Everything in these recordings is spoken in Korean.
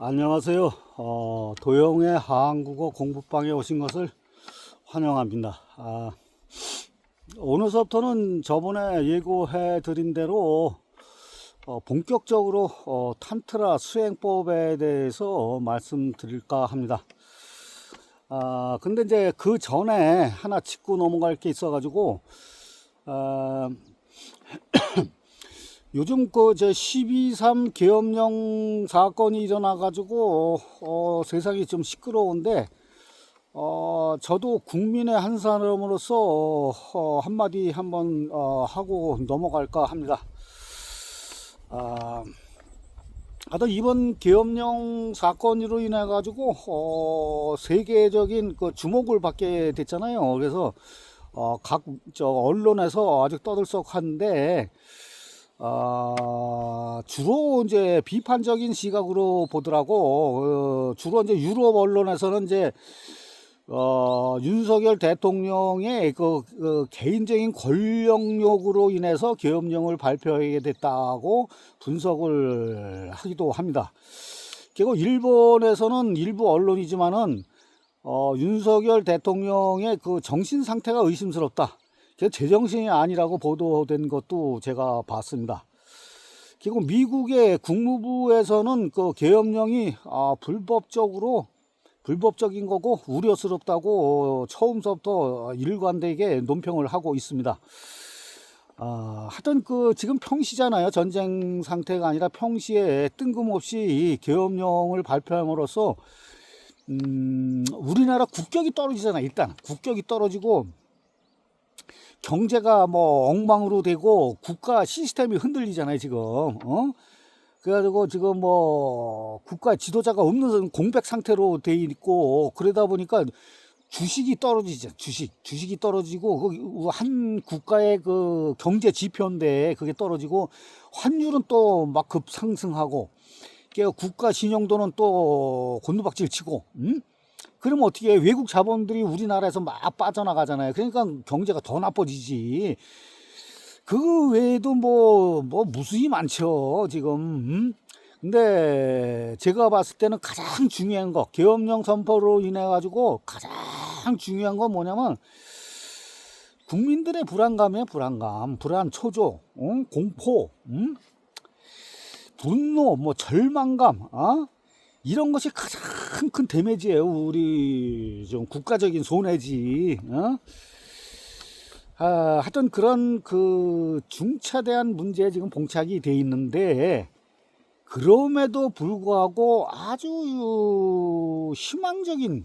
안녕하세요. 도영의 한국어 공부방에 오신 것을 환영합니다. 오늘 수업부터는 저번에 예고해 드린 대로 본격적으로 탄트라 수행법에 대해서 말씀드릴까 합니다. 근데 이제 그 전에 하나 짚고 넘어갈 게 있어가지고, 요즘 저 12.3 계엄령 사건이 일어나가지고 세상이 좀 시끄러운데 저도 국민의 한 사람으로서 한마디 한번 하고 넘어갈까 합니다. 하여튼 이번 계엄령 사건으로 인해 가지고 세계적인 그 주목을 받게 됐잖아요. 그래서 각 언론에서 아주 떠들썩한데 주로 이제 비판적인 시각으로 보더라고. 주로 이제 유럽 언론에서는 이제 윤석열 대통령의 그 개인적인 권력욕으로 인해서 계엄령을 발표하게 됐다고 분석을 하기도 합니다. 그리고 일본에서는 일부 언론이지만은 윤석열 대통령의 그 정신 상태가 의심스럽다. 제정신이 아니라고 보도된 것도 제가 봤습니다. 그리고 미국의 국무부에서는 그 계엄령이 불법적인 거고 우려스럽다고 처음서부터 일관되게 논평을 하고 있습니다. 하여튼 지금 평시잖아요. 전쟁 상태가 아니라 평시에 뜬금없이 계엄령을 발표함으로써 우리나라 국격이 떨어지잖아요. 일단 국격이 떨어지고 경제가 뭐 엉망으로 되고 국가 시스템이 흔들리잖아요, 지금. 그래가지고 지금 뭐 국가 지도자가 없는 공백 상태로 돼 있고 그러다 보니까 주식이 떨어지죠. 주식이 떨어지고 한 국가의 그 경제 지표인데 그게 떨어지고 환율은 또 막 급상승하고 국가 신용도는 또 곤두박질 치고 그러면 어떻게 해? 외국 자본들이 우리나라에서 막 빠져나가잖아요. 그러니까 경제가 더 나빠지지. 그 외에도 뭐 무수히 많죠, 지금. 근데 제가 봤을 때는 가장 중요한 거, 계엄령 선포로 인해 가지고 가장 중요한 건 뭐냐면 국민들의 불안감이에요. 불안, 초조, 공포, 분노, 뭐 절망감, 이런 것이 가장 큰 데미지예요. 우리 좀 국가적인 손해지. 하여튼 그런 그 중차대한 문제에 지금 봉착이 돼 있는데 그럼에도 불구하고 아주 희망적인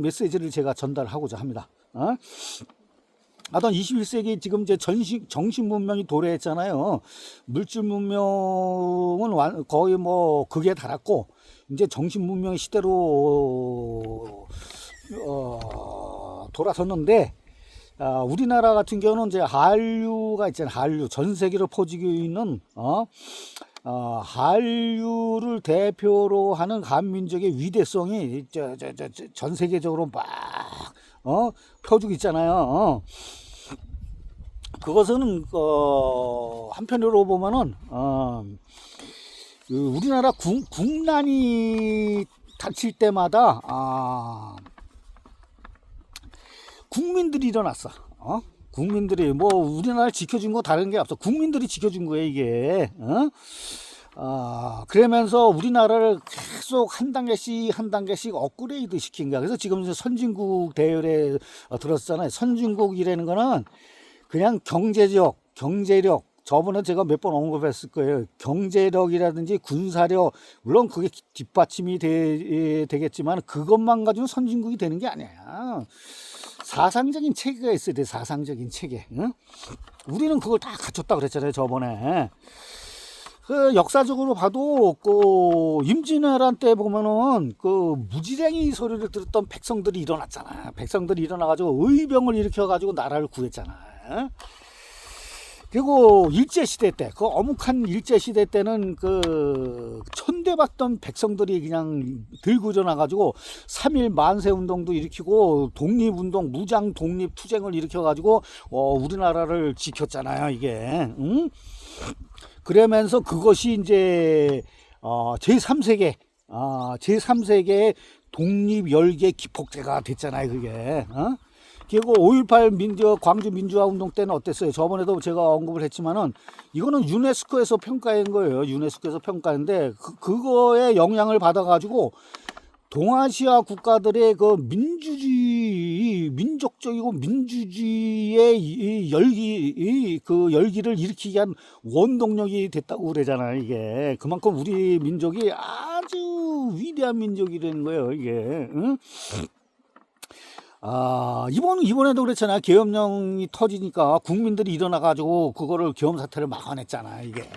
메시지를 제가 전달하고자 합니다. 하여튼 21세기 지금 이제 정신 문명이 도래했잖아요. 물질 문명은 거의 뭐 극에 달았고 이제 정신 문명의 시대로 돌아섰는데 우리나라 같은 경우는 이제 한류가 있잖아요. 한류 전 세계로 퍼지고 있는 한류를 대표로 하는 한민족의 위대성이 전 세계적으로 막 펴주고 있잖아요. 그것은 한편으로 보면은 우리나라 국난이 닥칠 때마다 국민들이 일어났어. 국민들이 뭐 우리나라를 지켜준 거 다른 게 없어. 국민들이 지켜준 거예요, 이게. 그러면서 우리나라를 계속 한 단계씩 업그레이드 시킨 거야. 그래서 지금 선진국 대열에 들었잖아요. 선진국이라는 거는 그냥 경제력, 저번에 제가 몇 번 언급했을 거예요. 경제력이라든지 군사력, 물론 그게 뒷받침이 되겠지만 그것만 가지고 선진국이 되는 게 아니야. 사상적인 체계가 있어야 돼. 사상적인 체계. 우리는 그걸 다 갖췄다 그랬잖아요, 저번에. 역사적으로 봐도 임진왜란 때 보면은 무지랭이 소리를 들었던 백성들이 일어났잖아. 백성들이 일어나가지고 의병을 일으켜가지고 나라를 구했잖아. 그리고 일제시대 때, 어묵한 일제시대 때는 천대받던 백성들이 그냥 들고 일어나가지고 3.1 만세운동도 일으키고 독립운동, 무장 독립투쟁을 일으켜가지고 우리나라를 지켰잖아요, 이게. 그러면서 그것이 이제 제3세계 제3세계의 독립열기의 기폭제가 됐잖아요, 그게. 그리고 5.18 광주 민주화 운동 때는 어땠어요? 저번에도 제가 언급을 했지만은 이거는 유네스코에서 평가한 거예요. 유네스코에서 평가인데 그거에 영향을 받아가지고 동아시아 국가들의 그 민족적이고 민주주의의 이 열기, 그 열기를 일으키게 한 원동력이 됐다고 그러잖아요, 이게. 그만큼 우리 민족이 아주 위대한 민족이라는 거예요, 이게. 응? 이번에도 그랬잖아요. 계엄령이 터지니까 국민들이 일어나가지고 그거를 계엄 사태를 막아냈잖아요, 이게.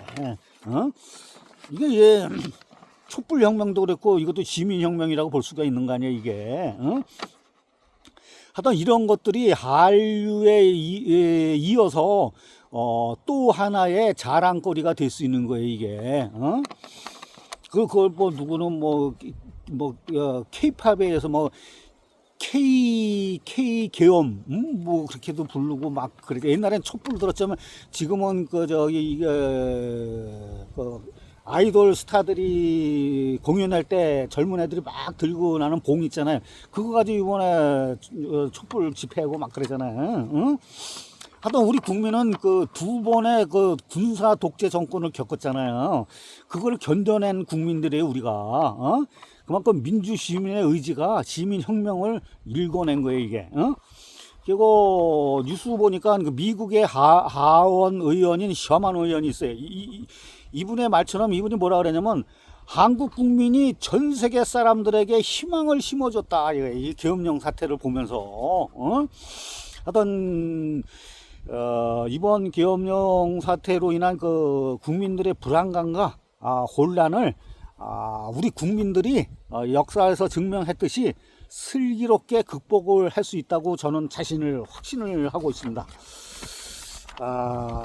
이게, 촛불혁명도 그랬고 이것도 시민혁명이라고 볼 수가 있는 거 아니에요, 이게. 하여튼 이런 것들이 한류에 이어서 또 하나의 자랑거리가 될 수 있는 거예요, 이게. 그걸 뭐 누구는 K-팝에서 K 계엄 뭐 그렇게도 부르고 막 그래. 옛날엔 촛불 들었지만 지금은 아이돌 스타들이 공연할 때 젊은 애들이 막 들고 나는 봉 있잖아요. 그거 가지고 이번에 촛불 집회하고 막 그러잖아요. 응? 하여튼 우리 국민은 그 두 번의 그 군사 독재 정권을 겪었잖아요. 그걸 견뎌낸 국민들이에요, 우리가. 그만큼 민주 시민의 의지가 시민혁명을 일궈낸 거예요, 이게. 그리고 뉴스 보니까 그 미국의 하원 의원인 셔만 의원이 있어요. 이분의 말처럼 이분이 뭐라 그러냐면 한국 국민이 전 세계 사람들에게 희망을 심어줬다. 이 계엄령 사태를 보면서. 하여튼 이번 계엄령 사태로 인한 그 국민들의 불안감과 혼란을 우리 국민들이 역사에서 증명했듯이 슬기롭게 극복을 할 수 있다고 저는 확신을 하고 있습니다.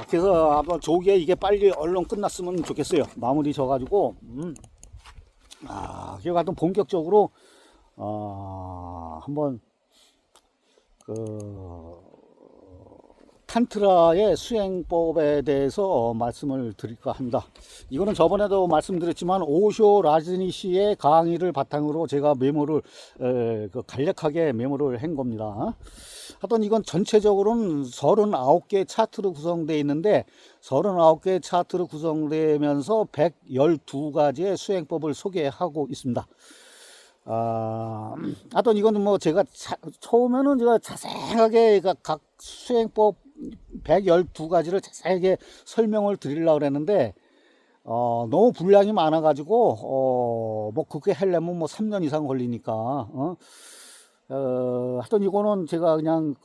그래서 한번 조기에 이게 빨리 얼른 끝났으면 좋겠어요. 마무리 져가지고 그리고 하여튼 본격적으로 한번 탄트라의 수행법에 대해서 말씀을 드릴까 합니다. 이거는 저번에도 말씀드렸지만 오쇼 라즈니시의 강의를 바탕으로 제가 간략하게 메모를 한 겁니다. 하여튼 이건 전체적으로는 39개 차트로 구성되어 있는데 39개 차트로 구성되면서 112가지의 수행법을 소개하고 있습니다. 하여튼 이거는 제가 처음에는 제가 자세하게 각 수행법 112가지를 자세하게 설명을 드리려고 그랬는데 너무 분량이 많아 가지고 그렇게 하려면 3년 이상 걸리니까 하여튼 이거는 제가 그냥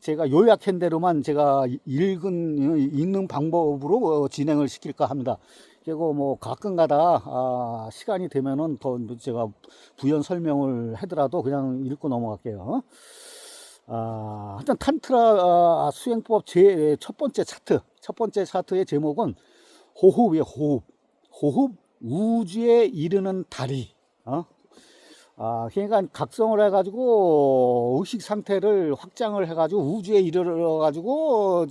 제가 요약한 대로만 제가 읽는 방법으로 진행을 시킬까 합니다. 그리고 가끔가다 시간이 되면은 더 제가 부연 설명을 하더라도 그냥 읽고 넘어갈게요. 하여튼 탄트라 수행법 첫 번째 차트의 제목은 호흡이에요. 호흡 우주에 이르는 다리. 그러니까 각성을 해가지고 의식 상태를 확장을 해가지고 우주에 이르러가지고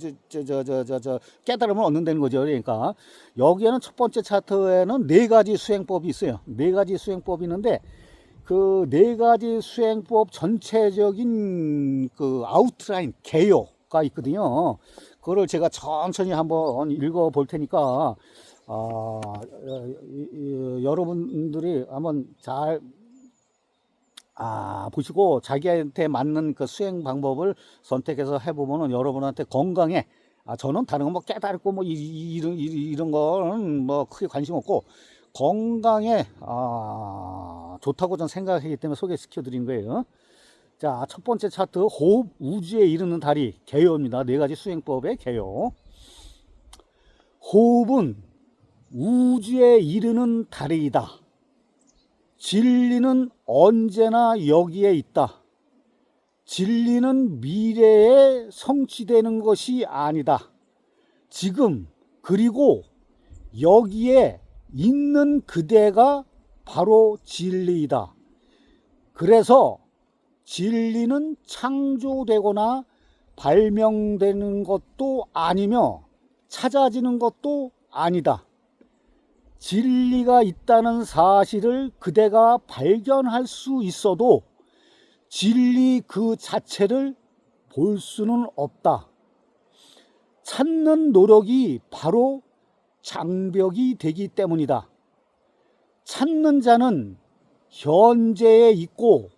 깨달음을 얻는다는 거죠. 그러니까 여기에는 첫 번째 차트에는 4가지 수행법이 있어요. 4가지 수행법이 있는데 그 4가지 수행법 전체적인 그 아웃라인 개요가 있거든요. 그거를 제가 천천히 한번 읽어 볼 테니까 여러분들이 한번 잘 보시고 자기한테 맞는 그 수행 방법을 선택해서 해보면은 여러분한테 건강에 저는 다른 거 깨달고 이런 거는 크게 관심 없고 건강에 좋다고 저는 생각하기 때문에 소개시켜 드린 거예요. 자, 첫 번째 차트 호흡 우주에 이르는 다리 개요입니다. 4가지 수행법의 개요. 호흡은 우주에 이르는 다리이다. 진리는 언제나 여기에 있다. 진리는 미래에 성취되는 것이 아니다. 지금 그리고 여기에 있는 그대가 바로 진리이다. 그래서 진리는 창조되거나 발명되는 것도 아니며 찾아지는 것도 아니다. 진리가 있다는 사실을 그대가 발견할 수 있어도 진리 그 자체를 볼 수는 없다. 찾는 노력이 바로 장벽이 되기 때문이다. 찾는 자는 현재에 있고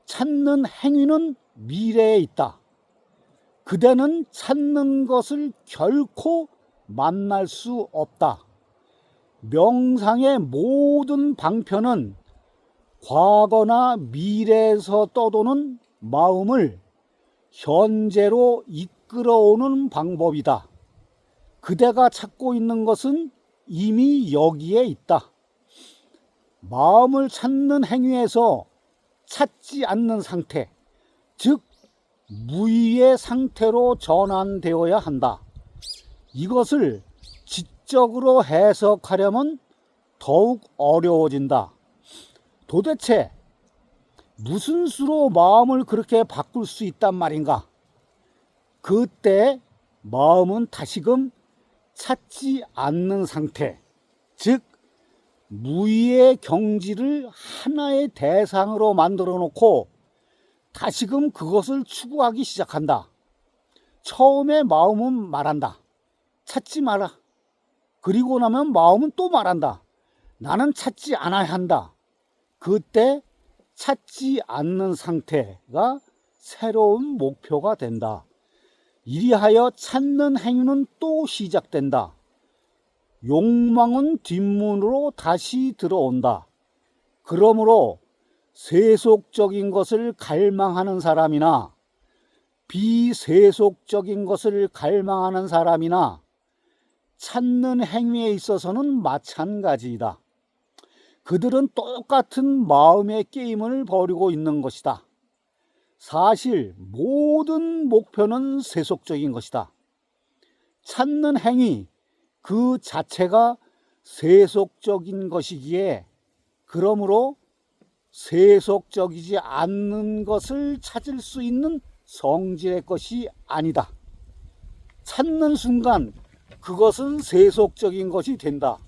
찾는 행위는 미래에 있다. 그대는 찾는 것을 결코 만날 수 없다. 명상의 모든 방편은 과거나 미래에서 떠도는 마음을 현재로 이끌어오는 방법이다. 그대가 찾고 있는 것은 이미 여기에 있다. 마음을 찾는 행위에서 찾지 않는 상태, 즉 무의의 상태로 전환되어야 한다. 이것을 지적으로 해석하려면 더욱 어려워진다. 도대체 무슨 수로 마음을 그렇게 바꿀 수 있단 말인가? 그때 마음은 다시금 찾지 않는 상태, 즉 무의의 경지를 하나의 대상으로 만들어 놓고 다시금 그것을 추구하기 시작한다. 처음에 마음은 말한다. 찾지 마라. 그리고 나면 마음은 또 말한다. 나는 찾지 않아야 한다. 그때 찾지 않는 상태가 새로운 목표가 된다. 이리하여 찾는 행위는 또 시작된다. 욕망은 뒷문으로 다시 들어온다. 그러므로 세속적인 것을 갈망하는 사람이나 비세속적인 것을 갈망하는 사람이나 찾는 행위에 있어서는 마찬가지이다. 그들은 똑같은 마음의 게임을 벌이고 있는 것이다. 사실 모든 목표는 세속적인 것이다. 찾는 행위 그 자체가 세속적인 것이기에 그러므로 세속적이지 않는 것을 찾을 수 있는 성질의 것이 아니다. 찾는 순간 그것은 세속적인 것이 된다.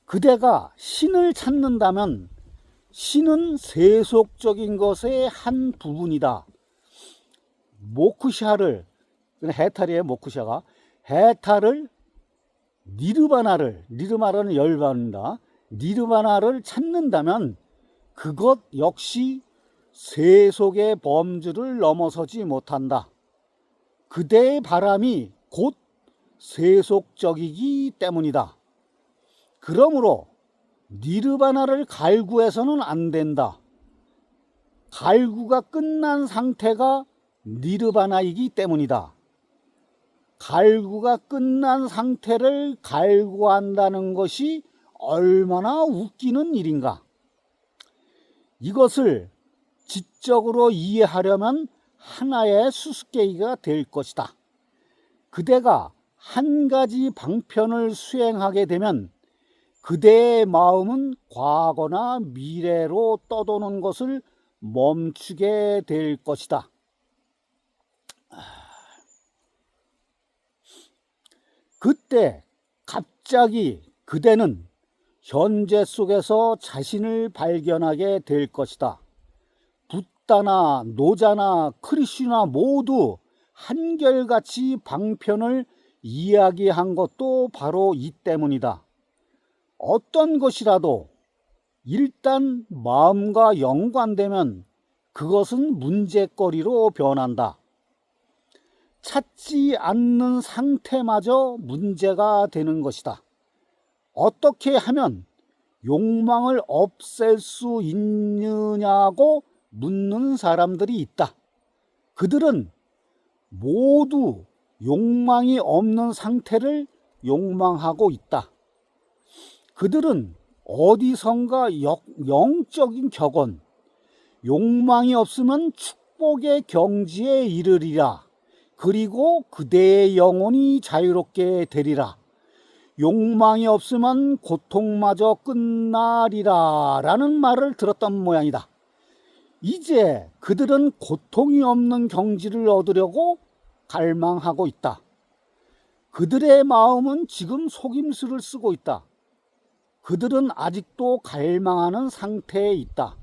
그대가 신을 찾는다면 신은 세속적인 것의 한 부분이다. 모쿠샤를, 해탈이에요. 모쿠샤가 해탈을 니르바나는 열반입니다. 니르바나를 찾는다면 그것 역시 세속의 범주를 넘어서지 못한다. 그대의 바람이 곧 세속적이기 때문이다. 그러므로 니르바나를 갈구해서는 안 된다. 갈구가 끝난 상태가 니르바나이기 때문이다. 갈구가 끝난 상태를 갈구한다는 것이 얼마나 웃기는 일인가. 이것을 지적으로 이해하려면 하나의 수수께끼가 될 것이다. 그대가 한 가지 방편을 수행하게 되면 그대의 마음은 과거나 미래로 떠도는 것을 멈추게 될 것이다. 그때 갑자기 그대는 현재 속에서 자신을 발견하게 될 것이다. 붓다나 노자나 크리슈나 모두 한결같이 방편을 이야기한 것도 바로 이 때문이다. 어떤 것이라도 일단 마음과 연관되면 그것은 문제거리로 변한다. 찾지 않는 상태마저 문제가 되는 것이다. 어떻게 하면 욕망을 없앨 수 있느냐고 묻는 사람들이 있다. 그들은 모두 욕망이 없는 상태를 욕망하고 있다. 그들은 어디선가 영적인 격언, 욕망이 없으면 축복의 경지에 이르리라. 그리고 그대의 영혼이 자유롭게 되리라. 욕망이 없으면 고통마저 끝나리라 라는 말을 들었던 모양이다. 이제 그들은 고통이 없는 경지를 얻으려고 갈망하고 있다. 그들의 마음은 지금 속임수를 쓰고 있다. 그들은 아직도 갈망하는 상태에 있다.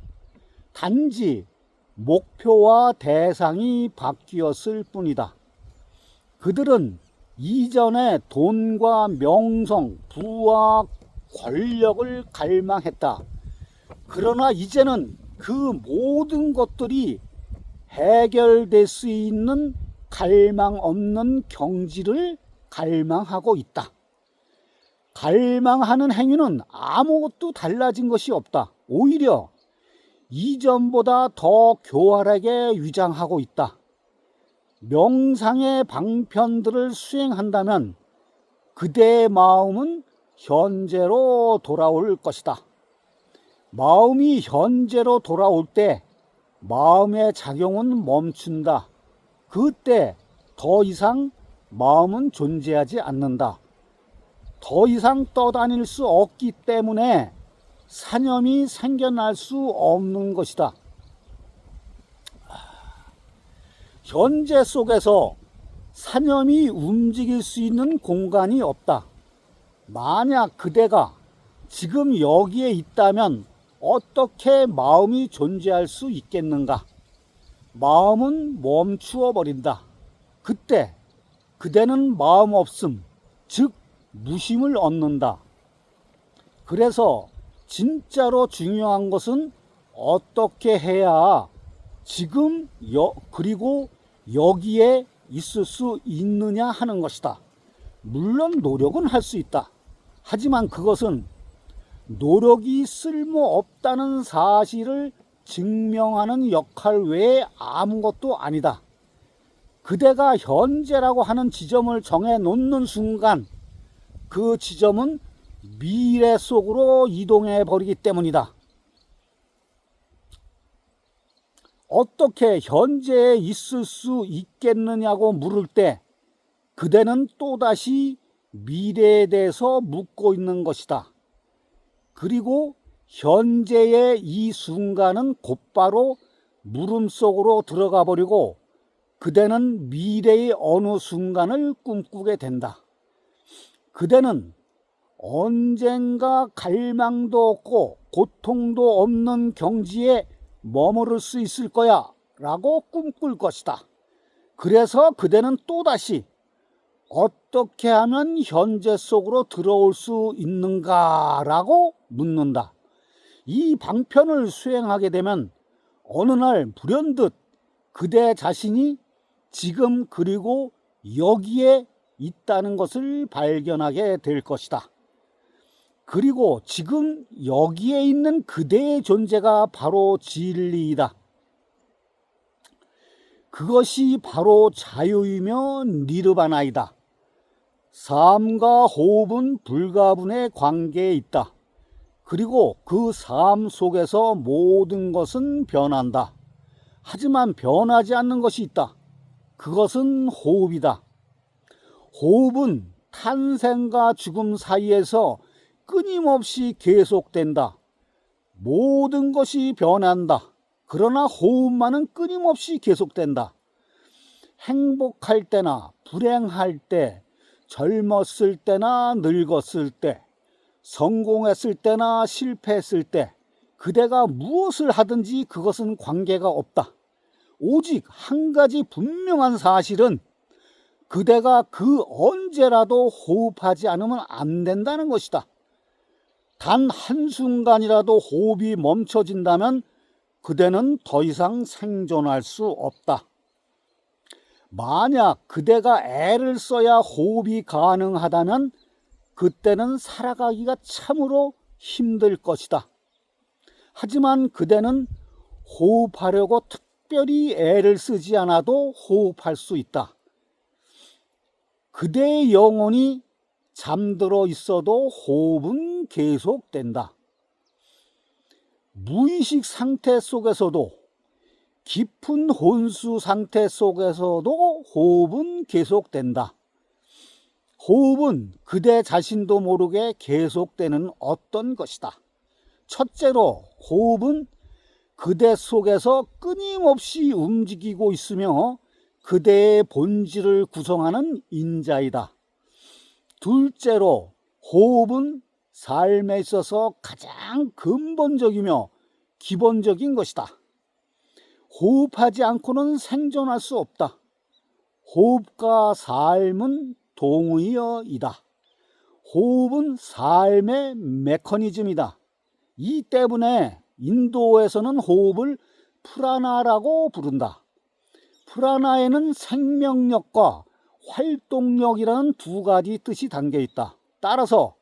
단지 목표와 대상이 바뀌었을 뿐이다. 그들은 이전에 돈과 명성, 부와 권력을 갈망했다. 그러나 이제는 그 모든 것들이 해결될 수 있는 갈망 없는 경지를 갈망하고 있다. 갈망하는 행위는 아무것도 달라진 것이 없다. 오히려 이전보다 더 교활하게 위장하고 있다. 명상의 방편들을 수행한다면 그대의 마음은 현재로 돌아올 것이다. 마음이 현재로 돌아올 때 마음의 작용은 멈춘다. 그때 더 이상 마음은 존재하지 않는다. 더 이상 떠다닐 수 없기 때문에 사념이 생겨날 수 없는 것이다. 현재 속에서 사념이 움직일 수 있는 공간이 없다. 만약 그대가 지금 여기에 있다면 어떻게 마음이 존재할 수 있겠는가? 마음은 멈추어 버린다. 그때 그대는 마음 없음, 즉 무심을 얻는다. 그래서 진짜로 중요한 것은 어떻게 해야 지금 그리고 여기에 있을 수 있느냐 하는 것이다. 물론 노력은 할 수 있다. 하지만 그것은 노력이 쓸모없다는 사실을 증명하는 역할 외에 아무것도 아니다. 그대가 현재라고 하는 지점을 정해 놓는 순간 그 지점은 미래 속으로 이동해 버리기 때문이다. 어떻게 현재에 있을 수 있겠느냐고 물을 때 그대는 또다시 미래에 대해서 묻고 있는 것이다. 그리고 현재의 이 순간은 곧바로 물음 속으로 들어가 버리고 그대는 미래의 어느 순간을 꿈꾸게 된다. 그대는 언젠가 갈망도 없고 고통도 없는 경지에 머무를 수 있을 거야 라고 꿈꿀 것이다. 그래서 그대는 또다시 어떻게 하면 현재 속으로 들어올 수 있는가 라고 묻는다. 이 방편을 수행하게 되면 어느 날 불현듯 그대 자신이 지금 그리고 여기에 있다는 것을 발견하게 될 것이다. 그리고 지금 여기에 있는 그대의 존재가 바로 진리이다. 그것이 바로 자유이며 니르바나이다. 삶과 호흡은 불가분의 관계에 있다. 그리고 그 삶 속에서 모든 것은 변한다. 하지만 변하지 않는 것이 있다. 그것은 호흡이다. 호흡은 탄생과 죽음 사이에서 끊임없이 계속된다. 모든 것이 변한다. 그러나 호흡만은 끊임없이 계속된다. 행복할 때나 불행할 때, 젊었을 때나 늙었을 때, 성공했을 때나 실패했을 때, 그대가 무엇을 하든지 그것은 관계가 없다. 오직 한 가지 분명한 사실은 그대가 그 언제라도 호흡하지 않으면 안 된다는 것이다. 단 한순간이라도 호흡이 멈춰진다면 그대는 더 이상 생존할 수 없다. 만약 그대가 애를 써야 호흡이 가능하다면 그때는 살아가기가 참으로 힘들 것이다. 하지만 그대는 호흡하려고 특별히 애를 쓰지 않아도 호흡할 수 있다. 그대의 영혼이 잠들어 있어도 호흡은 계속된다. 무의식 상태 속에서도 깊은 혼수 상태 속에서도 호흡은 계속된다. 호흡은 그대 자신도 모르게 계속되는 어떤 것이다. 첫째로 호흡은 그대 속에서 끊임없이 움직이고 있으며 그대의 본질을 구성하는 인자이다. 둘째로 호흡은 삶에 있어서 가장 근본적이며 기본적인 것이다. 호흡하지 않고는 생존할 수 없다. 호흡과 삶은 동의어이다. 호흡은 삶의 메커니즘이다. 이 때문에 인도에서는 호흡을 프라나라고 부른다. 프라나에는 생명력과 활동력이라는 두 가지 뜻이 담겨 있다. 따라서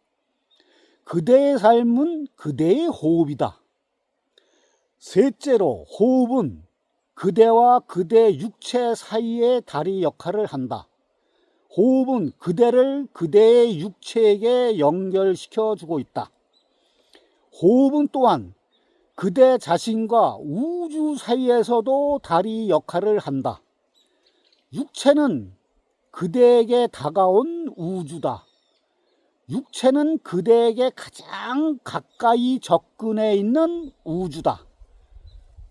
그대의 삶은 그대의 호흡이다. 셋째로 호흡은 그대와 그대 육체 사이의 다리 역할을 한다. 호흡은 그대를 그대의 육체에게 연결시켜 주고 있다. 호흡은 또한 그대 자신과 우주 사이에서도 다리 역할을 한다. 육체는 그대에게 다가온 우주다. 육체는 그대에게 가장 가까이 접근해 있는 우주다.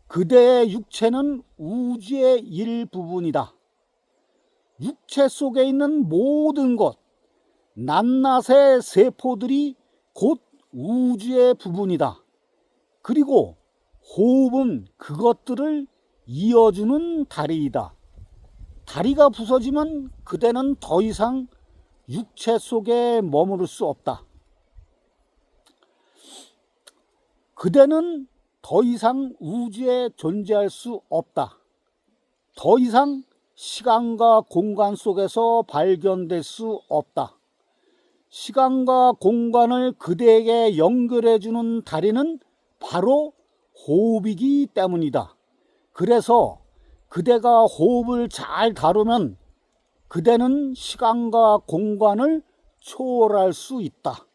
그대의 육체는 우주의 일부분이다. 육체 속에 있는 모든 것, 낱낱의 세포들이 곧 우주의 부분이다. 그리고 호흡은 그것들을 이어주는 다리이다. 다리가 부서지면 그대는 더 이상 육체 속에 머무를 수 없다. 그대는 더 이상 우주에 존재할 수 없다. 더 이상 시간과 공간 속에서 발견될 수 없다. 시간과 공간을 그대에게 연결해주는 다리는 바로 호흡이기 때문이다. 그래서 그대가 호흡을 잘 다루면 그대는 시간과 공간을 초월할 수 있다.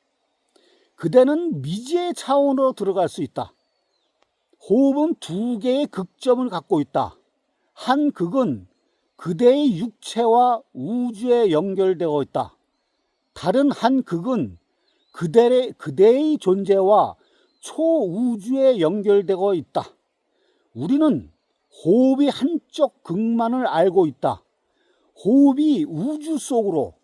그대는 미지의 차원으로 들어갈 수 있다. 호흡은 두 개의 극점을 갖고 있다. 한 극은 그대의 육체와 우주에 연결되어 있다. 다른 한 극은 그대의 존재와 초우주에 연결되어 있다. 우리는 호흡이 한쪽 극만을 알고 있다. 호흡이 우주 속으로,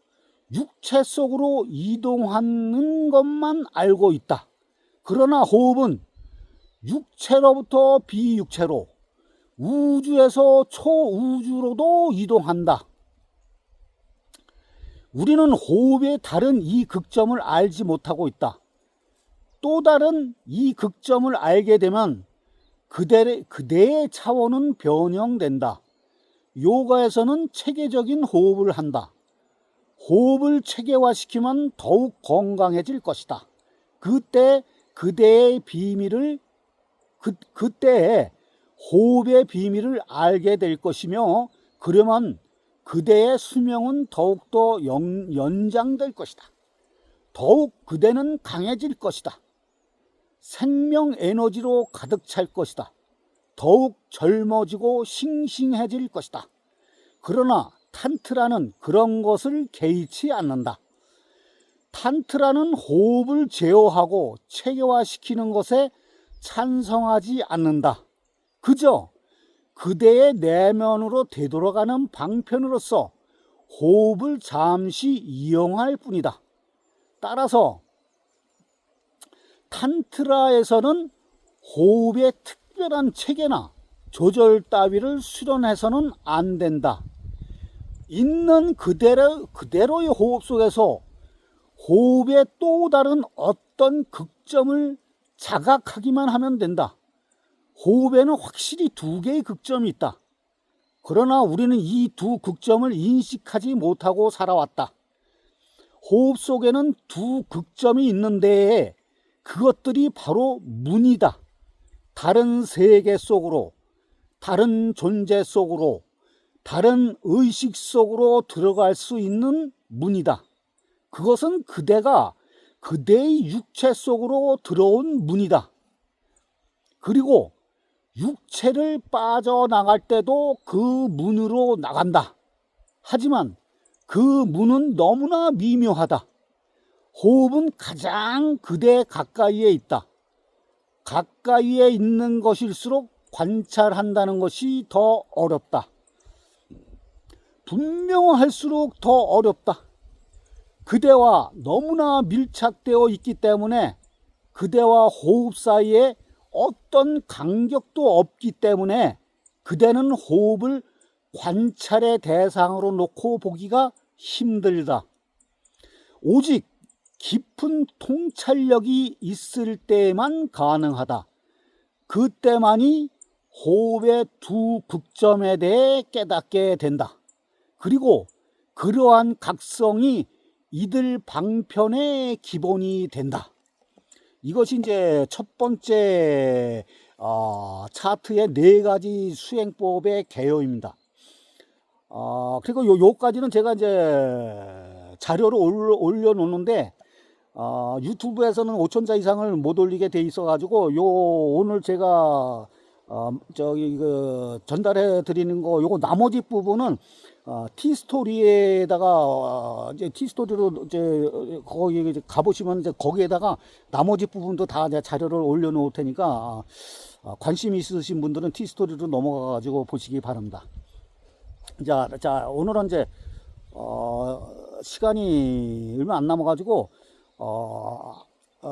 육체 속으로 이동하는 것만 알고 있다. 그러나 호흡은 육체로부터 비육체로, 우주에서 초우주로도 이동한다. 우리는 호흡의 다른 이 극점을 알지 못하고 있다. 또 다른 이 극점을 알게 되면 그대의 차원은 변형된다. 요가에서는 체계적인 호흡을 한다. 호흡을 체계화시키면 더욱 건강해질 것이다. 그때 그때의 호흡의 비밀을 알게 될 것이며, 그러면 그대의 수명은 더욱더 연장될 것이다. 더욱 그대는 강해질 것이다. 생명 에너지로 가득 찰 것이다. 더욱 젊어지고 싱싱해질 것이다. 그러나 탄트라는 그런 것을 개의치 않는다. 탄트라는 호흡을 제어하고 체계화시키는 것에 찬성하지 않는다. 그저 그대의 내면으로 되돌아가는 방편으로서 호흡을 잠시 이용할 뿐이다. 따라서 탄트라에서는 호흡의 특별한 체계나 조절 따위를 수련해서는 안 된다. 있는 그대로의 호흡 속에서 호흡의 또 다른 어떤 극점을 자각하기만 하면 된다. 호흡에는 확실히 두 개의 극점이 있다. 그러나 우리는 이 두 극점을 인식하지 못하고 살아왔다. 호흡 속에는 두 극점이 있는데 그것들이 바로 문이다. 다른 세계 속으로, 다른 존재 속으로, 다른 의식 속으로 들어갈 수 있는 문이다. 그것은 그대가 그대의 육체 속으로 들어온 문이다. 그리고 육체를 빠져나갈 때도 그 문으로 나간다. 하지만 그 문은 너무나 미묘하다. 호흡은 가장 그대 가까이에 있다. 가까이에 있는 것일수록 관찰한다는 것이 더 어렵다. 분명할수록 더 어렵다. 그대와 너무나 밀착되어 있기 때문에 그대와 호흡 사이에 어떤 간격도 없기 때문에 그대는 호흡을 관찰의 대상으로 놓고 보기가 힘들다. 오직 깊은 통찰력이 있을 때만 가능하다. 그때만이 호흡의 두 극점에 대해 깨닫게 된다. 그리고 그러한 각성이 이들 방편의 기본이 된다. 이것이 이제 첫 번째 차트의 4가지 수행법의 개요입니다. 그리고 요까지는 제가 이제 자료를 올려놓는데 유튜브에서는 5,000자 이상을 못 올리게 돼 있어가지고 오늘 제가 전달해 드리는 거 요거 나머지 부분은 티스토리에다가 이제 티스토리로 이제 거기 이제 가보시면 이제 거기에다가 나머지 부분도 다 이제 자료를 올려놓을 테니까 관심 있으신 분들은 티스토리로 넘어가 가지고 보시기 바랍니다. 자 오늘은 이제 시간이 얼마 안 남아 가지고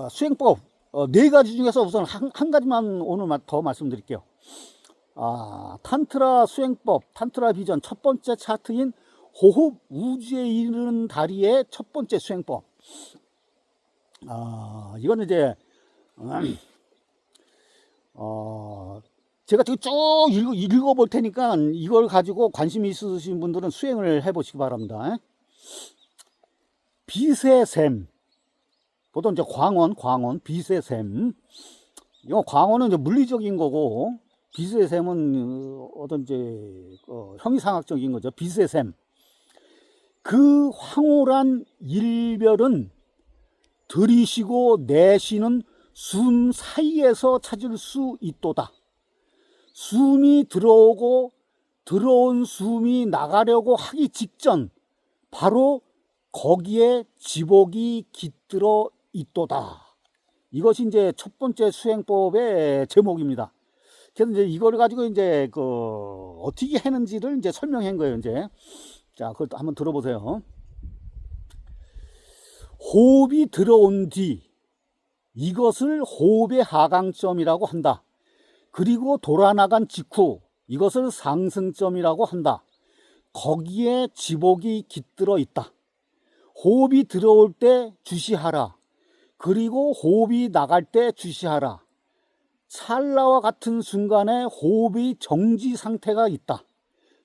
수행법 4가지 중에서 우선 한 가지만 오늘 더 말씀드릴게요. 탄트라 수행법, 탄트라 비전 첫 번째 차트인 호흡 우주에 이르는 다리의 첫 번째 수행법. 이거는 이제 제가 쭉 읽어볼 테니까 이걸 가지고 관심 있으신 분들은 수행을 해보시기 바랍니다. 빛의 샘, 보통 이제 광원, 빛의 샘. 이거 광원은 이제 물리적인 거고, 빛의 샘은 어떤 이제 형이상학적인 거죠. 빛의 샘. 그 황홀한 일별은 들이쉬고 내쉬는 숨 사이에서 찾을 수 있도다. 숨이 들어오고 들어온 숨이 나가려고 하기 직전 바로 거기에 지복이 깃들어 있도다. 이것이 이제 첫 번째 수행법의 제목입니다. 그래서 이제 이걸 가지고 이제 어떻게 하는지를 이제 설명한 거예요. 이제 자, 그것도 한번 들어보세요. 호흡이 들어온 뒤 이것을 호흡의 하강점이라고 한다. 그리고 돌아나간 직후 이것을 상승점이라고 한다. 거기에 지복이 깃들어 있다. 호흡이 들어올 때 주시하라. 그리고 호흡이 나갈 때 주시하라. 찰나와 같은 순간에 호흡의 정지 상태가 있다.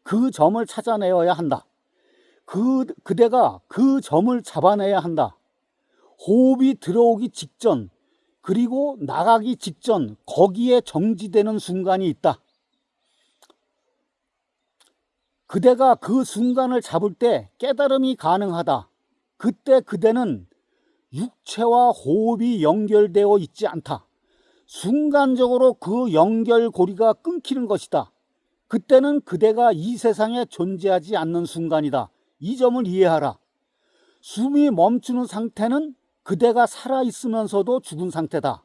그 점을 찾아내어야 한다. 그대가 그 점을 잡아내야 한다. 호흡이 들어오기 직전 그리고 나가기 직전 거기에 정지되는 순간이 있다. 그대가 그 순간을 잡을 때 깨달음이 가능하다. 그때 그대는 육체와 호흡이 연결되어 있지 않다. 순간적으로 그 연결고리가 끊기는 것이다. 그때는 그대가 이 세상에 존재하지 않는 순간이다. 이 점을 이해하라. 숨이 멈추는 상태는 그대가 살아있으면서도 죽은 상태다.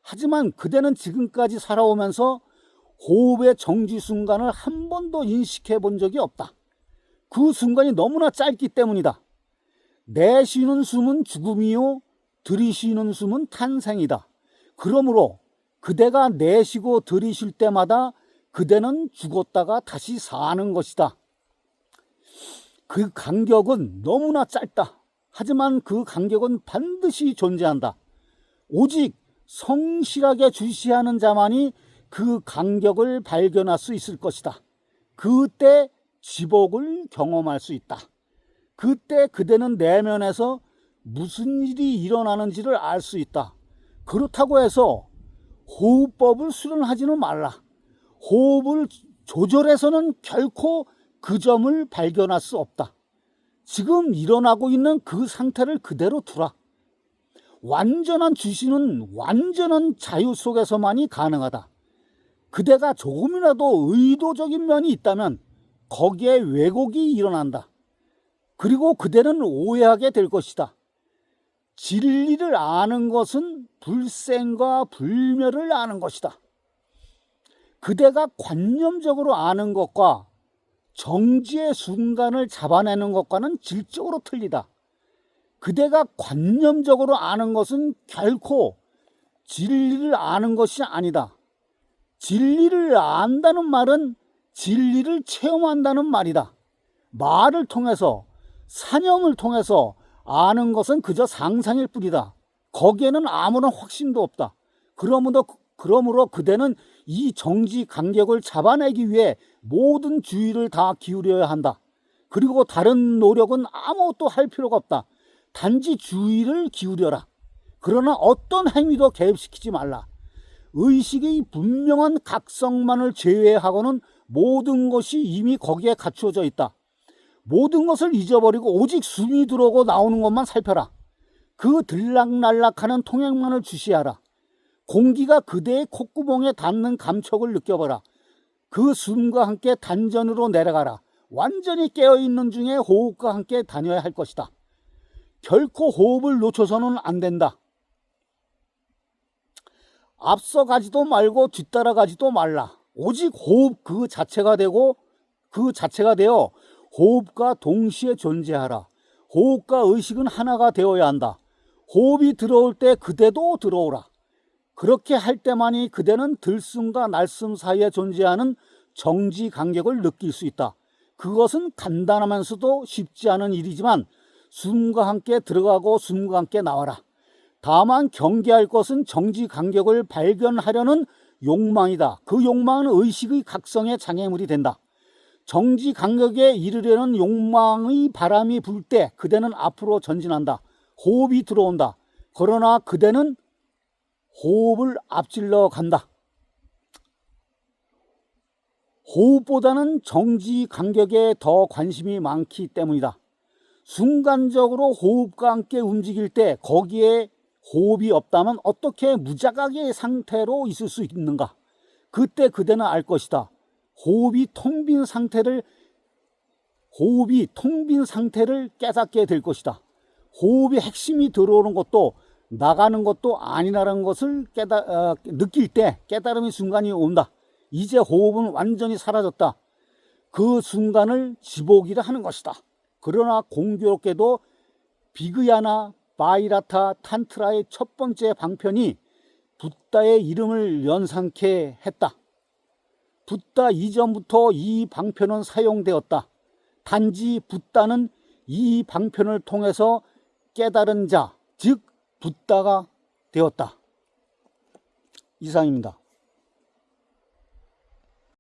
하지만 그대는 지금까지 살아오면서 호흡의 정지 순간을 한 번도 인식해 본 적이 없다. 그 순간이 너무나 짧기 때문이다. 내쉬는 숨은 죽음이요 들이쉬는 숨은 탄생이다. 그러므로 그대가 내쉬고 들이쉴 때마다 그대는 죽었다가 다시 사는 것이다. 그 간격은 너무나 짧다. 하지만 그 간격은 반드시 존재한다. 오직 성실하게 주시하는 자만이 그 간격을 발견할 수 있을 것이다. 그때 지복을 경험할 수 있다. 그때 그대는 내면에서 무슨 일이 일어나는지를 알 수 있다. 그렇다고 해서 호흡법을 수련하지는 말라. 호흡을 조절해서는 결코 그 점을 발견할 수 없다. 지금 일어나고 있는 그 상태를 그대로 두라. 완전한 주시는 완전한 자유 속에서만이 가능하다. 그대가 조금이라도 의도적인 면이 있다면 거기에 왜곡이 일어난다. 그리고 그대는 오해하게 될 것이다. 진리를 아는 것은 불생과 불멸을 아는 것이다. 그대가 관념적으로 아는 것과 정지의 순간을 잡아내는 것과는 질적으로 틀리다. 그대가 관념적으로 아는 것은 결코 진리를 아는 것이 아니다. 진리를 안다는 말은 진리를 체험한다는 말이다. 말을 통해서, 사념을 통해서 아는 것은 그저 상상일 뿐이다. 거기에는 아무런 확신도 없다. 그러므로 그대는 이 정지 간격을 잡아내기 위해 모든 주의를 다 기울여야 한다. 그리고 다른 노력은 아무것도 할 필요가 없다. 단지 주의를 기울여라. 그러나 어떤 행위도 개입시키지 말라. 의식의 분명한 각성만을 제외하고는 모든 것이 이미 거기에 갖추어져 있다. 모든 것을 잊어버리고 오직 숨이 들어오고 나오는 것만 살펴라. 그 들락날락하는 통행만을 주시하라. 공기가 그대의 콧구멍에 닿는 감촉을 느껴보라. 그 숨과 함께 단전으로 내려가라. 완전히 깨어있는 중에 호흡과 함께 다녀야 할 것이다. 결코 호흡을 놓쳐서는 안 된다. 앞서가지도 말고 뒤따라가지도 말라. 오직 호흡 그 자체가 되어 호흡과 동시에 존재하라. 호흡과 의식은 하나가 되어야 한다. 호흡이 들어올 때 그대도 들어오라. 그렇게 할 때만이 그대는 들숨과 날숨 사이에 존재하는 정지 간격을 느낄 수 있다. 그것은 간단하면서도 쉽지 않은 일이지만 숨과 함께 들어가고 숨과 함께 나와라. 다만 경계할 것은 정지 간격을 발견하려는 욕망이다. 그 욕망은 의식의 각성의 장애물이 된다. 정지 간격에 이르려는 욕망의 바람이 불 때 그대는 앞으로 전진한다. 호흡이 들어온다. 그러나 그대는 호흡을 앞질러 간다. 호흡보다는 정지 간격에 더 관심이 많기 때문이다. 순간적으로 호흡과 함께 움직일 때 거기에 호흡이 없다면 어떻게 무자각의 상태로 있을 수 있는가? 그때 그대는 알 것이다. 호흡이 텅 빈 상태를 깨닫게 될 것이다. 호흡의 핵심이 들어오는 것도 나가는 것도 아니라는 것을 느낄 때 깨달음의 순간이 온다. 이제 호흡은 완전히 사라졌다. 그 순간을 지복이라 하는 것이다. 그러나 공교롭게도 비그야나 바이라타 탄트라의 첫 번째 방편이 붓다의 이름을 연상케 했다. 붓다 이전부터 이 방편은 사용되었다. 단지 붓다는 이 방편을 통해서 깨달은 자, 즉 붓다가 되었다. 이상입니다.